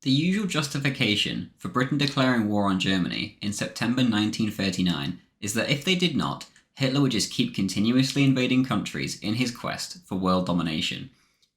The usual justification for Britain declaring war on Germany in September 1939 is that if they did not, Hitler would just keep continuously invading countries in his quest for world domination.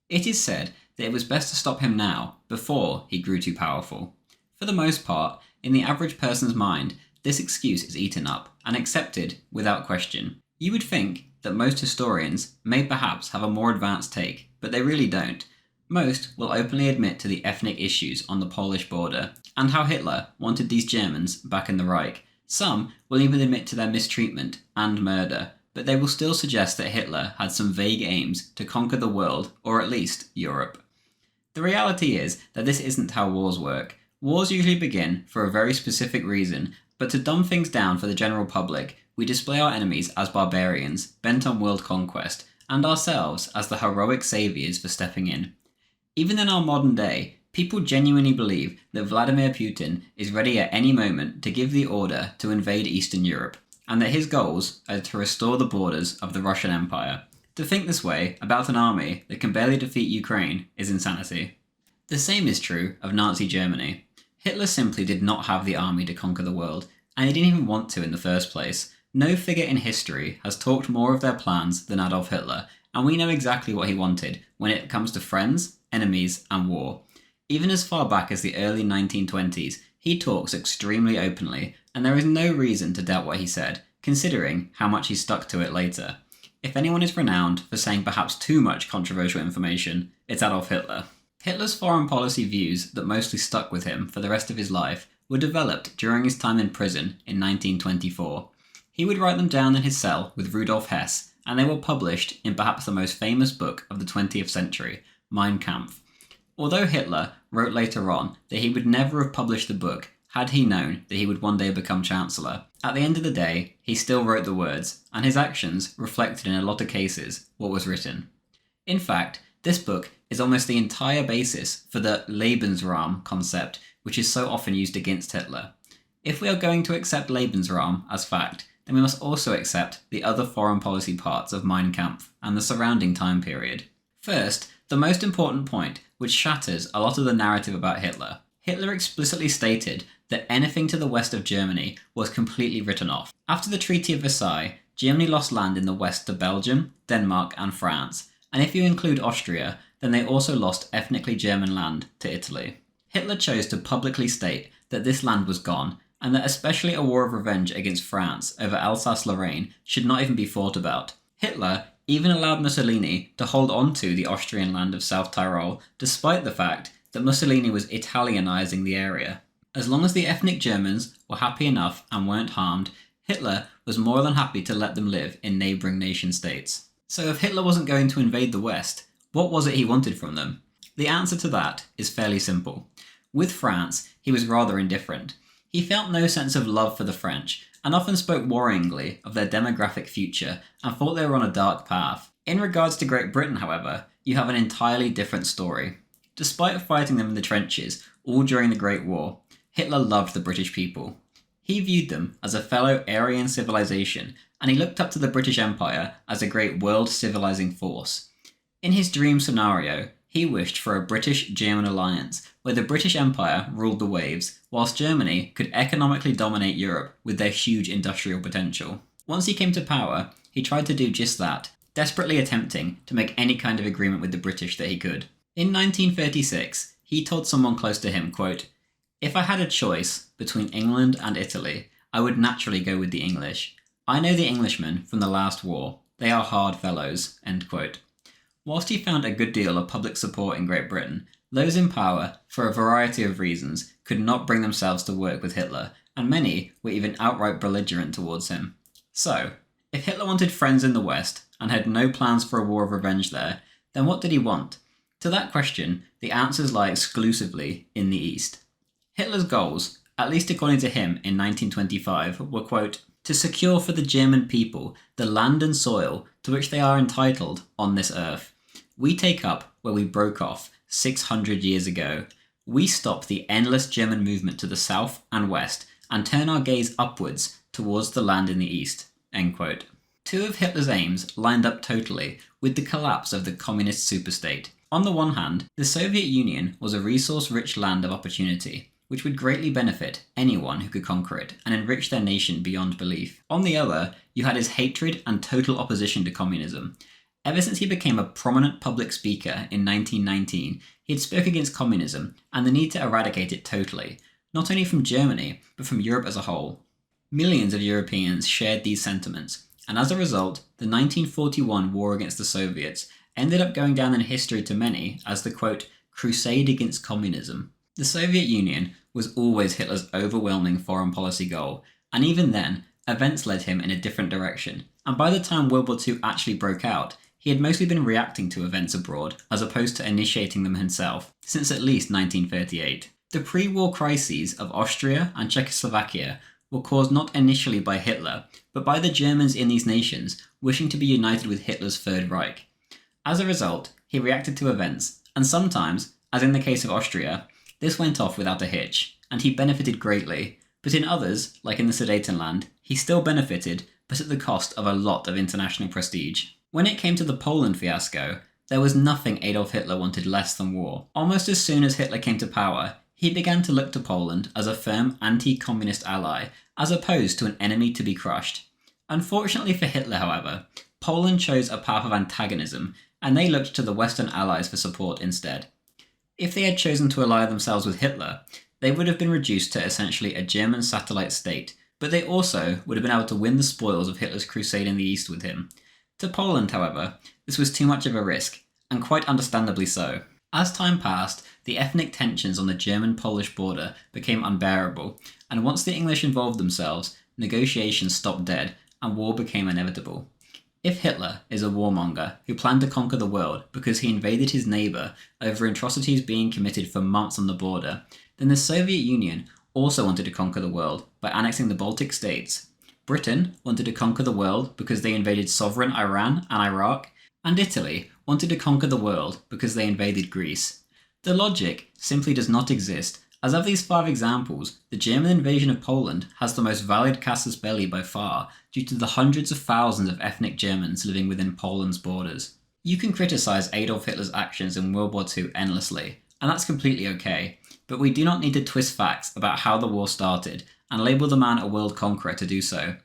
It is said that it was best to stop him now, before he grew too powerful. For the most part, in the average person's mind, this excuse is eaten up and accepted without question. You would think that most historians may perhaps have a more advanced take, but they really don't. Most will openly admit to the ethnic issues on the Polish border, and how Hitler wanted these Germans back in the Reich. Some will even admit to their mistreatment and murder, but they will still suggest that Hitler had some vague aims to conquer the world, or at least Europe. The reality is that this isn't how wars work. Wars usually begin for a very specific reason, but to dumb things down for the general public, we display our enemies as barbarians, bent on world conquest, and ourselves as the heroic saviours for stepping in. Even in our modern day, people genuinely believe that Vladimir Putin is ready at any moment to give the order to invade Eastern Europe, and that his goals are to restore the borders of the Russian Empire. To think this way about an army that can barely defeat Ukraine is insanity. The same is true of Nazi Germany. Hitler simply did not have the army to conquer the world, and he didn't even want to in the first place. No figure in history has talked more of their plans than Adolf Hitler, and we know exactly what he wanted when it comes to friends, enemies, and war. Even as far back as the early 1920s, he talks extremely openly, and there is no reason to doubt what he said, considering how much he stuck to it later. If anyone is renowned for saying perhaps too much controversial information, it's Adolf Hitler. Hitler's foreign policy views that mostly stuck with him for the rest of his life were developed during his time in prison in 1924. He would write them down in his cell with Rudolf Hess, and they were published in perhaps the most famous book of the 20th century, Mein Kampf. Although Hitler wrote later on that he would never have published the book had he known that he would one day become Chancellor, at the end of the day, he still wrote the words, and his actions reflected in a lot of cases what was written. In fact, this book is almost the entire basis for the Lebensraum concept, which is so often used against Hitler. If we are going to accept Lebensraum as fact, then we must also accept the other foreign policy parts of Mein Kampf and the surrounding time period. First, the most important point, which shatters a lot of the narrative about Hitler. Hitler explicitly stated that anything to the west of Germany was completely written off. After the Treaty of Versailles, Germany lost land in the west to Belgium, Denmark, and France, and if you include Austria, then they also lost ethnically German land to Italy. Hitler chose to publicly state that this land was gone, and that especially a war of revenge against France over Alsace-Lorraine should not even be thought about. Hitler even allowed Mussolini to hold on to the Austrian land of South Tyrol, despite the fact that Mussolini was Italianizing the area. As long as the ethnic Germans were happy enough and weren't harmed, Hitler was more than happy to let them live in neighbouring nation-states. So if Hitler wasn't going to invade the West, what was it he wanted from them? The answer to that is fairly simple. With France, he was rather indifferent. He felt no sense of love for the French, and often spoke worryingly of their demographic future and thought they were on a dark path. In regards to Great Britain, however, you have an entirely different story. Despite fighting them in the trenches, all during the Great War, Hitler loved the British people. He viewed them as a fellow Aryan civilization, and he looked up to the British Empire as a great world civilizing force. In his dream scenario, he wished for a British-German alliance, where the British Empire ruled the waves, whilst Germany could economically dominate Europe with their huge industrial potential. Once he came to power, he tried to do just that, desperately attempting to make any kind of agreement with the British that he could. In 1936, he told someone close to him, quote, "If I had a choice between England and Italy, I would naturally go with the English. I know the Englishmen from the last war. They are hard fellows," end quote. Whilst he found a good deal of public support in Great Britain, those in power, for a variety of reasons, could not bring themselves to work with Hitler, and many were even outright belligerent towards him. So, if Hitler wanted friends in the West, and had no plans for a war of revenge there, then what did he want? To that question, the answers lie exclusively in the East. Hitler's goals, at least according to him in 1925, were, quote, "to secure for the German people the land and soil to which they are entitled on this earth. We take up where we broke off 600 years ago. We stop the endless German movement to the south and west and turn our gaze upwards towards the land in the east," end quote. Two of Hitler's aims lined up totally with the collapse of the communist superstate. On the one hand, the Soviet Union was a resource-rich land of opportunity, which would greatly benefit anyone who could conquer it and enrich their nation beyond belief. On the other, you had his hatred and total opposition to communism. Ever since he became a prominent public speaker in 1919, he had spoke against communism and the need to eradicate it totally, not only from Germany, but from Europe as a whole. Millions of Europeans shared these sentiments, and as a result, the 1941 war against the Soviets ended up going down in history to many as the, quote, crusade against communism. The Soviet Union was always Hitler's overwhelming foreign policy goal, and even then, events led him in a different direction, and by the time World War II actually broke out, he had mostly been reacting to events abroad, as opposed to initiating them himself, since at least 1938. The pre-war crises of Austria and Czechoslovakia were caused not initially by Hitler, but by the Germans in these nations wishing to be united with Hitler's Third Reich. As a result, he reacted to events, and sometimes, as in the case of Austria, this went off without a hitch, and he benefited greatly, but in others, like in the Sudetenland, he still benefited, but at the cost of a lot of international prestige. When it came to the Poland fiasco, there was nothing Adolf Hitler wanted less than war. Almost as soon as Hitler came to power, he began to look to Poland as a firm anti-communist ally, as opposed to an enemy to be crushed. Unfortunately for Hitler, however, Poland chose a path of antagonism, and they looked to the Western allies for support instead. If they had chosen to ally themselves with Hitler, they would have been reduced to essentially a German satellite state, but they also would have been able to win the spoils of Hitler's crusade in the east with him. To Poland, however, this was too much of a risk, and quite understandably so. As time passed, the ethnic tensions on the German-Polish border became unbearable, and once the English involved themselves, negotiations stopped dead, and war became inevitable. If Hitler is a warmonger who planned to conquer the world because he invaded his neighbour over atrocities being committed for months on the border, then the Soviet Union also wanted to conquer the world by annexing the Baltic states. Britain wanted to conquer the world because they invaded sovereign Iran and Iraq, and Italy wanted to conquer the world because they invaded Greece. The logic simply does not exist, as of these 5 examples, the German invasion of Poland has the most valid casus belli by far due to the hundreds of thousands of ethnic Germans living within Poland's borders. You can criticise Adolf Hitler's actions in World War II endlessly, and that's completely okay, but we do not need to twist facts about how the war started and label the man a world conqueror to do so.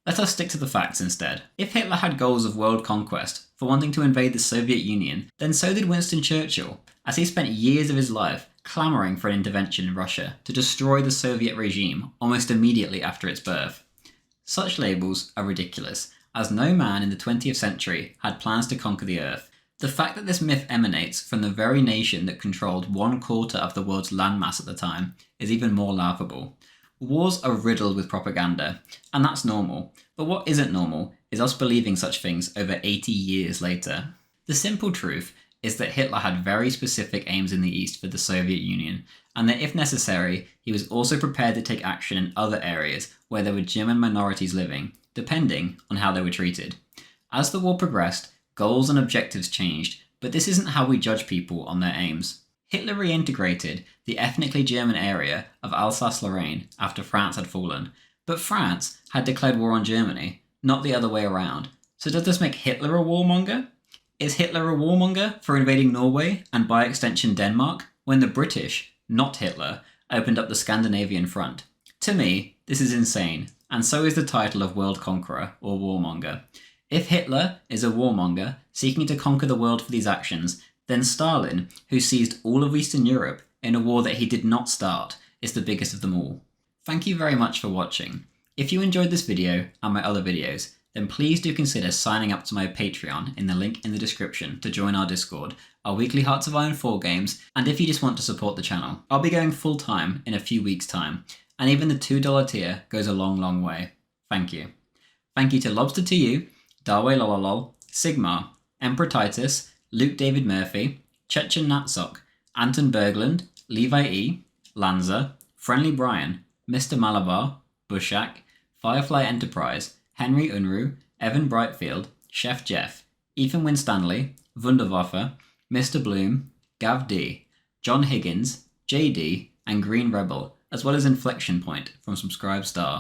Let us stick to the facts instead. If Hitler had goals of world conquest for wanting to invade the Soviet Union, then so did Winston Churchill, as he spent years of his life clamouring for an intervention in Russia to destroy the Soviet regime almost immediately after its birth. Such labels are ridiculous, as no man in the 20th century had plans to conquer the earth. The fact that this myth emanates from the very nation that controlled 1/4 of the world's landmass at the time is even more laughable. Wars are riddled with propaganda, and that's normal, but what isn't normal is us believing such things over 80 years later. The simple truth is that Hitler had very specific aims in the East for the Soviet Union, and that if necessary, he was also prepared to take action in other areas where there were German minorities living, depending on how they were treated. As the war progressed, goals and objectives changed, but this isn't how we judge people on their aims. Hitler reintegrated the ethnically German area of Alsace-Lorraine after France had fallen, but France had declared war on Germany, not the other way around. So does this make Hitler a warmonger? Is Hitler a warmonger for invading Norway and by extension Denmark when the British, not Hitler, opened up the Scandinavian front? To me, this is insane, and so is the title of world conqueror or warmonger. If Hitler is a warmonger seeking to conquer the world for these actions, then Stalin, who seized all of Eastern Europe in a war that he did not start, is the biggest of them all. Thank you very much for watching. If you enjoyed this video and my other videos, then please do consider signing up to my Patreon in the link in the description to join our Discord, our weekly Hearts of Iron 4 games, and if you just want to support the channel. I'll be going full time in a few weeks' time, and even the $2 tier goes a long, long way. Thank you. Thank you to Lobster2U, Darway Lololol, Sigmar, Emperor Titus, Luke David Murphy, Chechen Natsok, Anton Berglund, Levi E, Lanza, Friendly Brian, Mr. Malabar, Bushak, Firefly Enterprise, Henry Unruh, Evan Brightfield, Chef Jeff, Ethan Winstanley, Wunderwaffe, Mr. Bloom, Gav D, John Higgins, JD, and Green Rebel, as well as Inflection Point from Subscribe Star.